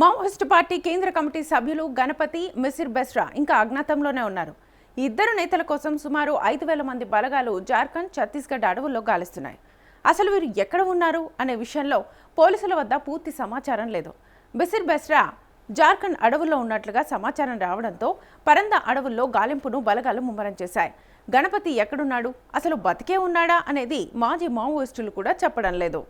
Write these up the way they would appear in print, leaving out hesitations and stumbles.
Maoist party కేంద్ర committee సభ్యులు గణపతి, మిసిర్ బెస్రా ఇంకా అజ్ఞాతంలోనే ఉన్నారు. ఈ ఇద్దరు నేతల కోసం సుమారు 5,000 మంది బలగాలు జార్ఖండ్, ఛత్తీస్గఢ్ అడవుల్లో గాలిస్తున్నాయి. అసలు వీరు ఎక్కడ ఉన్నారు అనే విషయంలో పోలీసుల వద్ద పూర్తి సమాచారం లేదు. మిసిర్ బెస్రా జార్ఖండ్ అడవుల్లో ఉన్నట్లుగా సమాచారం రావడంతో పరందా అడవుల్లో గాలింపును బలగాలు ముమ్మరం చేశాయి. గణపతి ఎక్కడున్నాడు, అసలు బతికే ఉన్నాడా అనేది మాజీ మావోయిస్టులు కూడా చెప్పడం లేదు.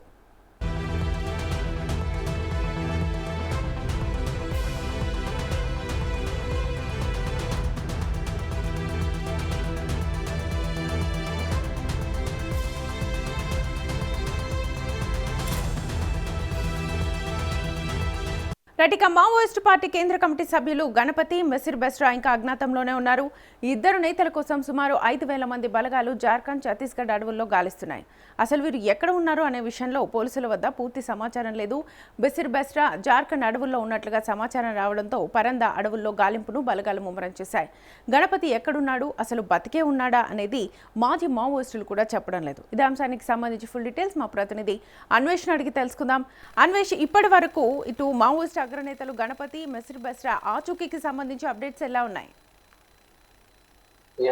ఇక మావోయిస్టు పార్టీ కేంద్ర కమిటీ సభ్యులు గణపతి, మిసిర్ బెస్రా ఇంకా అజ్ఞాతంలోనే ఉన్నారు. ఈ ఇద్దరు నేతల కోసం సుమారు 5,000 మంది బలగాలు జార్ఖండ్, ఛత్తీస్గఢ్ అడవుల్లో గాలిస్తున్నాయి. అసలు వీరు ఎక్కడ ఉన్నారు అనే విషయంలో పోలీసుల వద్ద పూర్తి సమాచారం లేదు. మిసిర్ బెస్రా జార్ఖండ్ అడవుల్లో ఉన్నట్లుగా సమాచారం రావడంతో పరందా అడవుల్లో గాలింపును బలగాలు ముమ్మరం చేశాయి. గణపతి ఎక్కడున్నాడు, అసలు బతికే ఉన్నాడా అనేది మాజీ మావోయిస్టులు కూడా చెప్పడం లేదు. ఇదే అంశానికి సంబంధించి ఫుల్ డీటెయిల్స్ మా ప్రతినిధి అన్వేషణ అడిగి తెలుసుకుందాం. అన్వేష్, ఇప్పటి వరకు ఇటు మావోయిస్ట్ అగ్రనేతలు గణపతి, మిసిర్ బెస్రా ఆచూకీకి సంబంధించి అప్డేట్స్ ఎలా ఉన్నాయి?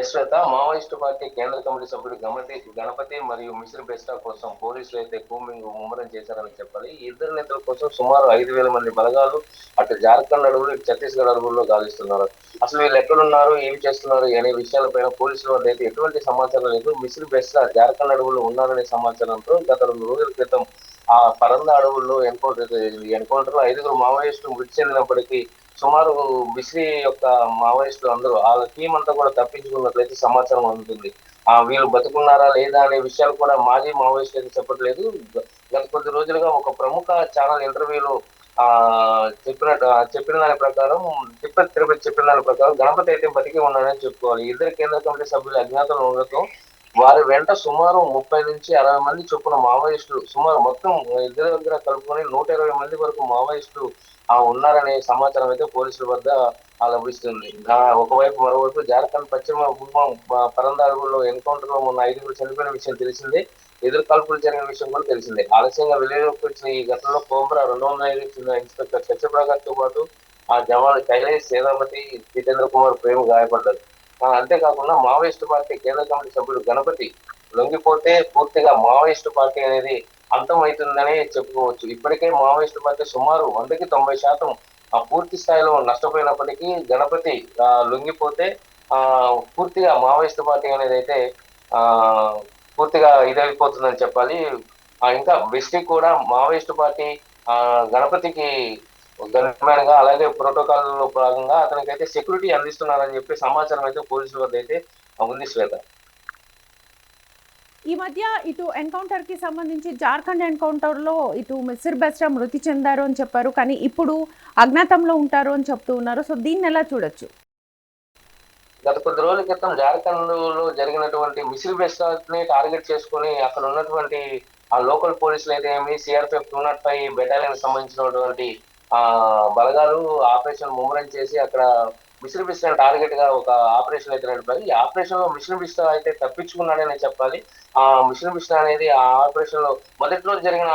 శ్వేత, మావోయిస్టు పార్టీ కేంద్ర కమిటీ సభ్యుడు గణపతి మరియు మిసిర్ బెస్రా కోసం పోలీసులు అయితే కూంబింగ్ ముమ్మరం చేశారని చెప్పాలి. ఈ ఇద్దరు నేతల కోసం సుమారు 5,000 మంది బలగాలు అటు జార్ఖండ్ అడవులు, ఇటు ఛత్తీస్గఢ్ అడవుల్లో గాలిస్తున్నారు. అసలు వీళ్ళు ఎక్కడున్నారు, ఏమి చేస్తున్నారు అనే విషయాలపైన పోలీసుల వద్ద అయితే ఎటువంటి సమాచారం లేదు. మిసిర్ బెస్రా జార్ఖండ్ అడవుల్లో ఉన్నారనే సమాచారంతో గత 2 రోజుల క్రితం ఆ పరందా అడవుల్లో ఎన్కౌంటర్ జరిగింది. ఎన్కౌంటర్ లో 5 మావోయిస్టులు మృతి చెందినప్పటికీ సుమారు మిస్రీ యొక్క మావోయిస్టులు అందరూ వాళ్ళ టీం అంతా కూడా తప్పించుకున్నట్లయితే సమాచారం అందుతుంది. వీళ్ళు బతుకున్నారా లేదా అనే విషయాలు కూడా మాజీ మావోయిస్టులు అయితే చెప్పట్లేదు. గత కొద్ది రోజులుగా ఒక ప్రముఖ ఛానల్ ఇంటర్వ్యూలో చెప్పిన దాని ప్రకారం తిరుపతి చెప్పిన దాని ప్రకారం గణపతి అయితే బతికి ఉన్నాడని చెప్పుకోవాలి. ఇద్దరు కేంద్ర కమిటీ సభ్యులు అజ్ఞాతంలో ఉండటం వారి వెంట సుమారు 30 నుంచి 60 మంది చొప్పున మావోయిస్టులు, సుమారు మొత్తం ఇద్దరి దగ్గర కలుపుకొని 120 మంది వరకు మావోయిస్టులు ఉన్నారనే సమాచారం అయితే పోలీసుల వద్ద లభిస్తుంది. ఒకవైపు మరోవైపు జార్ఖండ్ పశ్చిమ పరందా అడవుల్లో ఎన్కౌంటర్ లో ఉన్న 5 చనిపోయిన విషయం తెలిసిందే. ఎదురు కాల్పులు జరిగిన విషయం కూడా తెలిసిందే. ఆలస్యంగా వెలుగులోకి వచ్చిన ఈ ఘటనలో కోబ్రా 205 చెందిన ఇన్స్పెక్టర్ సత్యప్రకాష్ తో పాటు ఆ జవాన్ కైలాష్ సేనాపతి జితేంద్ర కుమార్ ప్రేమ గాయపడ్డారు. అంతేకాకుండా మావోయిస్టు పార్టీ కేంద్ర కమిటీ సభ్యుడు గణపతి లొంగిపోతే పూర్తిగా మావోయిస్టు పార్టీ అనేది అంతమవుతుందనే చెప్పుకోవచ్చు. ఇప్పటికే మావోయిస్టు పార్టీ సుమారు 100కి 90% పూర్తి స్థాయిలో నష్టపోయినప్పటికీ గణపతి లొంగిపోతే పూర్తిగా మావోయిస్టు పార్టీ అనేది అయితే పూర్తిగా ఇదైపోతుందని చెప్పాలి. ఇంకా బెస్టీ కూడా మావోయిస్టు పార్టీ గణపతికి గన్మ్యాన్ గా అలాగే ప్రోటోకాల్ లో భాగంగా అతనికైతే సెక్యూరిటీ అందిస్తున్నారని చెప్పి సమాచారం అయితే పోలీసుల వద్ద అయితే ఉంది. శ్వేత, ఈ మధ్య ఇటు ఎన్కౌంటర్ కి సంబంధించి జార్ఖండ్ ఎన్కౌంటర్ లో ఇటు మిసిర్ బెస్రా మృతి చెందారు అని చెప్పారు, కానీ ఇప్పుడు అజ్ఞాతంలో ఉంటారు అని చెప్తూ ఉన్నారు. సో దీన్ని ఎలా చూడొచ్చు? గత కొద్ది రోజుల క్రితం జార్ఖండ్ లో జరిగినటువంటి మిసిర్ బెస్రాని టార్గెట్ చేసుకుని అక్కడ ఉన్నటువంటి ఆ లోకల్ పోలీసులు అయితే ఏమి సిఆర్పిఎఫ్ 205 బెటాలియన్ సంబంధించినటువంటి బలగాలు ఆపరేషన్ ముమ్మరం చేసి అక్కడ మిసిర్ బెస్రా టార్గెట్ గా ఒక ఆపరేషన్ అయితే నడిపారు. ఈ ఆపరేషన్ లో మిసిర్ బెస్రా అయితే తప్పించుకున్నాడని చెప్పాలి. మిసిర్ బెస్రా అనేది ఆ ఆపరేషన్ లో మొదటి రోజు జరిగిన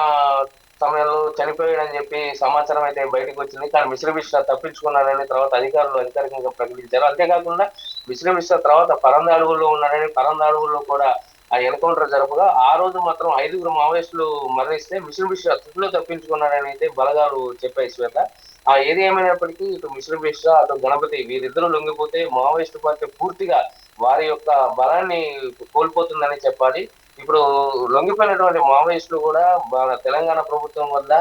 సమయంలో చనిపోయాడని చెప్పి సమాచారం అయితే బయటకు వచ్చింది. కానీ మిసిర్ బెస్రా తప్పించుకున్నాడని తర్వాత అధికారులు అధికారికంగా ప్రకటించారు. అంతేకాకుండా మిసిర్ బెస్రా తర్వాత పరందా అడవుల్లో ఉన్నాడని, పరందా అడవుల్లో కూడా ఆ ఎన్కౌంటర్ జరపగా ఆ రోజు మాత్రం 5 మావోయిస్టులు మరణిస్తే మిసిర్ బెస్రా తుదిలో తప్పించుకున్నాడని అయితే బలగాలు చెప్పాయి. శ్వేత, ఏది ఏమైనప్పటికీ ఇటు మిసిర్ బెస్రా అటు గణపతి వీరిద్దరూ లొంగిపోతే మావోయిస్టు పార్టీ పూర్తిగా వారి యొక్క బలాన్ని కోల్పోతుందని చెప్పాలి. ఇప్పుడు లొంగిపోయినటువంటి మావోయిస్టులు కూడా తెలంగాణ ప్రభుత్వం వల్ల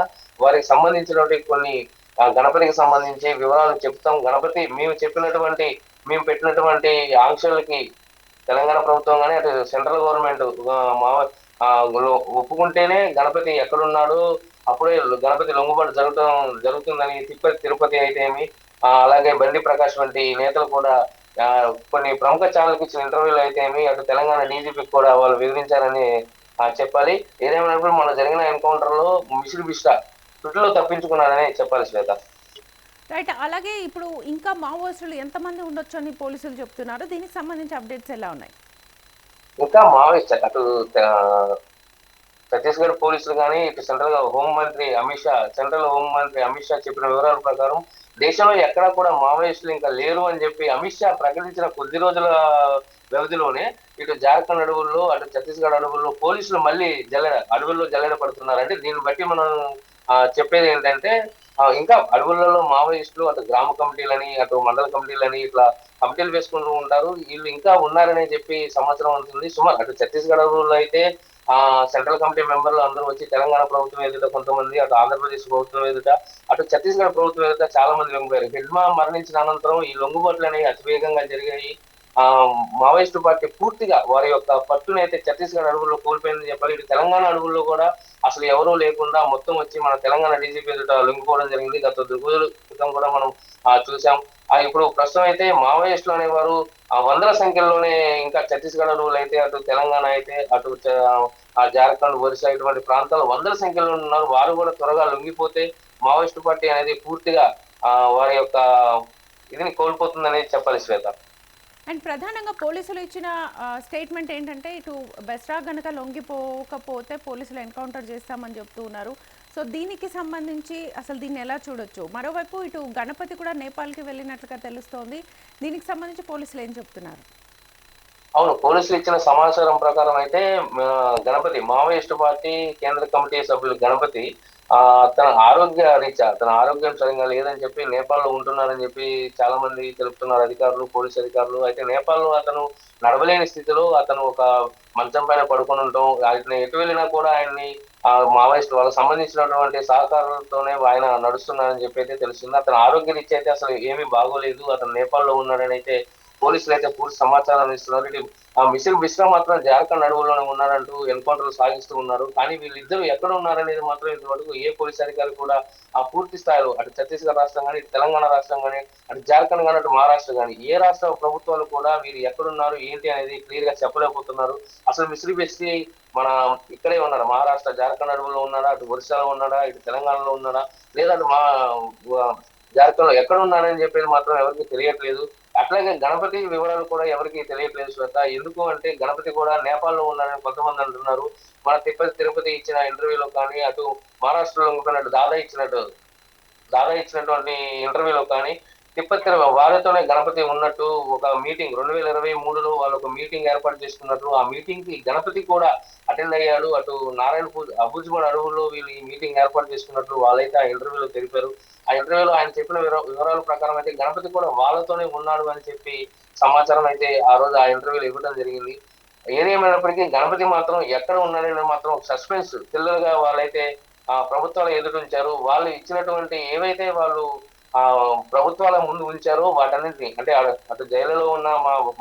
వారికి సంబంధించినటువంటి కొన్ని గణపతికి సంబంధించి వివరాలు చెప్తాం. గణపతి మేము పెట్టినటువంటి ఆంక్షలకి తెలంగాణ ప్రభుత్వం కానీ అటు సెంట్రల్ గవర్నమెంట్ ఒప్పుకుంటేనే గణపతి ఎక్కడున్నాడు అప్పుడే గణపతి లొంగుబాటు జరుగుతుందని తిరుపతి అయితే ఏమి అలాగే బండి ప్రకాష్ వంటి నేతలు కూడా కొన్ని ప్రముఖ ఛానల్కి ఇచ్చిన ఇంటర్వ్యూలు అయితే ఏమి అటు తెలంగాణ డీజీపీకి కూడా వాళ్ళు వివరించారని చెప్పాలి. ఏదేమైనప్పుడు మన జరిగిన ఎన్కౌంటర్ లో మిసిర్ బెస్రా తుటిలో తప్పించుకున్నారని చెప్పాలి. శ్వేత, రైట్. అలాగే ఇప్పుడు ఇంకా మావోయిస్టులు ఎంతమంది ఉండొచ్చు అని పోలీసులు చెప్తున్నారు. దీనికి సంబంధించి అప్డేట్స్ ఎలా ఉన్నాయి? ఇంకా మావోయిస్ట్ అటు ఛత్తీస్గఢ్ పోలీసులు కానీ ఇటు సెంట్రల్ హోం మంత్రి అమిత్ షా చెప్పిన వివరాల ప్రకారం దేశంలో ఎక్కడా కూడా మావోయిస్టులు ఇంకా లేరు అని చెప్పి అమిత్ షా ప్రకటించిన కొద్ది రోజుల వ్యవధిలోనే ఇటు జార్ఖండ్ అడవుల్లో అటు ఛత్తీస్గఢ్ అడవుల్లో పోలీసులు మళ్ళీ అడవుల్లో జల్లెడ పడుతున్నారు. అంటే దీన్ని బట్టి మనం చెప్పేది ఏంటంటే ఇంకా అడవులలో మావోయిస్టులు అటు గ్రామ కమిటీలని అటు మండల కమిటీలని ఇట్లా కమిటీలు వేసుకుంటూ ఉంటారు. వీళ్ళు ఇంకా ఉన్నారని చెప్పి సమాచారం ఉంటుంది. సుమారు అటు ఛత్తీస్గఢ్ అడవుల్లో అయితే సెంట్రల్ కమిటీ మెంబర్లు అందరూ వచ్చి తెలంగాణ ప్రభుత్వం ఎదుట కొంతమంది, అటు ఆంధ్రప్రదేశ్ ప్రభుత్వం ఎదుట, అటు ఛత్తీస్గఢ్ ప్రభుత్వం ఎదుట చాలా మంది లొంగిపోయారు. హిడ్మా మరణించిన అనంతరం ఈ లొంగుబాట్లు అనేవి అతివేగంగా జరిగాయి. మావోయిస్టు పార్టీ పూర్తిగా వారి యొక్క పట్టును అయితే ఛత్తీస్గఢ్ అడవుల్లో కోల్పోయిందని చెప్పాలి. ఇటు తెలంగాణ అడవుల్లో కూడా అసలు ఎవరూ లేకుండా మొత్తం వచ్చి మన తెలంగాణ డీజీపీ ఎదుట లొంగిపోవడం జరిగింది. గత 2 రోజుల క్రితం కూడా మనం చూసాం. ఇప్పుడు ప్రస్తుతం అయితే మావోయిస్టులు అనేవారు వందల సంఖ్యలోనే ఇంకా ఛత్తీస్గఢ్ అడవులు అయితే, అటు తెలంగాణ అయితే, అటు జార్ఖండ్, ఒరిస్సా ఇటువంటి ప్రాంతాలు వందల సంఖ్యలో ఉన్నారు. వారు కూడా త్వరగా లొంగిపోతే మావోయిస్టు పార్టీ అనేది పూర్తిగా వారి యొక్క ఇదిని కోల్పోతుందనేది చెప్పాలి శ్వేత. అండ్ ప్రధానంగా పోలీసులు ఇచ్చిన స్టేట్మెంట్ ఏంటంటే ఇటు బెస్రా గనక లొంగిపోకపోతే పోలీసులు ఎన్కౌంటర్ చేస్తామని చెప్తూ ఉన్నారు. సో దీనికి సంబంధించి అసలు దీన్ని ఎలా చూడొచ్చు? మరోవైపు ఇటు గణపతి కూడా నేపాల్కి వెళ్ళినట్లుగా తెలుస్తోంది. దీనికి సంబంధించి పోలీసులు ఏం చెప్తున్నారు? అవును, పోలీసులు ఇచ్చిన సమాచారం ప్రకారం అయితే గణపతి మావోయిస్టు పార్టీ కేంద్ర కమిటీ సభ్యులు గణపతి తన ఆరోగ్యం సరిగా లేదని చెప్పి నేపాల్లో ఉంటున్నారని చెప్పి చాలా మంది తెలుపుతున్నారు అధికారులు, పోలీసు అధికారులు. అయితే నేపాల్లో అతను నడవలేని స్థితిలో అతను ఒక మంచం పైన పడుకొని ఉండటం, ఆయన ఎటు వెళ్ళినా కూడా ఆయన్ని మావోయిస్టు వాళ్ళకి సంబంధించినటువంటి సహకారులతోనే ఆయన నడుస్తున్నారని చెప్పి అయితే తెలుస్తుంది. అతని ఆరోగ్య రీత్యా అయితే అసలు ఏమీ బాగోలేదు, అతను నేపాల్లో ఉన్నాడని అయితే పోలీసులు అయితే పూర్తి సమాచారం ఇస్తున్నారు. ఇటు మిసిల్ బిస్రా మాత్రం జార్ఖండ్ అడవుల్లోనే ఉన్నారంటూ ఎన్కౌంటర్లు సాగిస్తూ ఉన్నారు. కానీ వీళ్ళిద్దరూ ఎక్కడ ఉన్నారనేది మాత్రం ఇంతవరకు ఏ పోలీస్ అధికారి కూడా పూర్తి స్థాయిలో అటు ఛత్తీస్గఢ్ రాష్ట్రం కానీ, ఇటు తెలంగాణ రాష్ట్రం కానీ, అటు జార్ఖండ్ కానీ, అటు మహారాష్ట్ర కానీ ఏ రాష్ట్ర ప్రభుత్వాలు కూడా వీరు ఎక్కడున్నారు ఏంటి అనేది క్లియర్ గా చెప్పలేకపోతున్నారు. అసలు మిసిల్ బిస్రీ మన ఇక్కడే ఉన్నారా, మహారాష్ట్ర జార్ఖండ్ అడవుల్లో ఉన్నాడా, అటు ఒరిస్సాలో ఉన్నాడా, ఇటు తెలంగాణలో ఉన్నాడా, లేదా అటు జార్ఖండ్ లో ఎక్కడ ఉన్నారని చెప్పేది మాత్రం ఎవరికి తెలియట్లేదు. అట్లాగే గణపతి వివరాలు కూడా ఎవరికి తెలియట్లేదు శ్వేత. ఎందుకు అంటే గణపతి కూడా నేపాల్లో ఉన్నారని కొంతమంది అంటున్నారు. మన తిరుపతి ఇచ్చిన ఇంటర్వ్యూలో కానీ, అటు మహారాష్ట్రలో ఉంటున్నట్టు దాదా ఇచ్చినటువంటి ఇంటర్వ్యూలో కానీ వారితోనే గణపతి ఉన్నట్టు ఒక మీటింగ్ 2023లో వాళ్ళు ఒక మీటింగ్ ఏర్పాటు చేసుకున్నట్టు, ఆ మీటింగ్ కి గణపతి కూడా అటెండ్ అయ్యాడు. అటు అబుజ్మడ్ అడవుల్లో వీళ్ళు ఈ మీటింగ్ ఏర్పాటు చేసుకున్నట్లు వాళ్ళైతే ఆ ఇంటర్వ్యూలో తెలిపారు. ఆ ఇంటర్వ్యూలో ఆయన చెప్పిన వివరాల ప్రకారం అయితే గణపతి కూడా వాళ్ళతోనే ఉన్నాడు అని చెప్పి సమాచారం అయితే ఆ రోజు ఆ ఇంటర్వ్యూలో ఇవ్వడం జరిగింది. ఏదేమైనప్పటికీ గణపతి మాత్రం ఎక్కడ ఉన్నాడని మాత్రం సస్పెన్స్ థ్రిల్లర్గా వాళ్ళైతే ప్రభుత్వాలు ఎదుటించారు. వాళ్ళు ఇచ్చినటువంటి ఏవైతే వాళ్ళు ప్రభుత్వాల ముందు ఉంచారో వాటన్నింటినీ, అంటే అటు జైలులో ఉన్న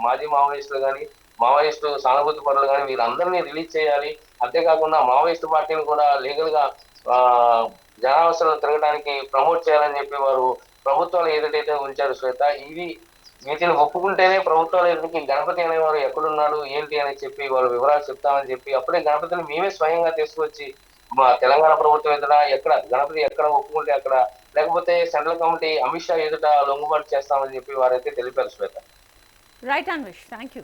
మాజీ మావోయిస్టులు కానీ, మావోయిస్టు సానుభూతి పరులు కానీ వీరందరినీ రిలీజ్ చేయాలి. అంతేకాకుండా మావోయిస్టు పార్టీని కూడా లీగల్ గా జనావసరాలు తిరగడానికి ప్రమోట్ చేయాలని చెప్పి వారు ప్రభుత్వాలు ఏదైతే ఉంచారు శ్వేత, వీటిని ఒప్పుకుంటేనే ప్రభుత్వాలు ఎదుటికి గణపతి అనేవారు ఎక్కడున్నాడు ఏంటి అని చెప్పి వాళ్ళు వివరాలు చెప్తామని చెప్పి అప్పుడే గణపతిని మేమే స్వయంగా తీసుకొచ్చి మా తెలంగాణ ప్రభుత్వం ఎదుట గణపతి ఎక్కడ ఒప్పుకుంటే అక్కడ, లేకపోతే సెంట్రల్ కమిటీ అమిత్ షా ఎదుట లొంగుబాటు చేస్తామని చెప్పి వారైతే తెలిపారు Shweta. Right Anvesh, thank you.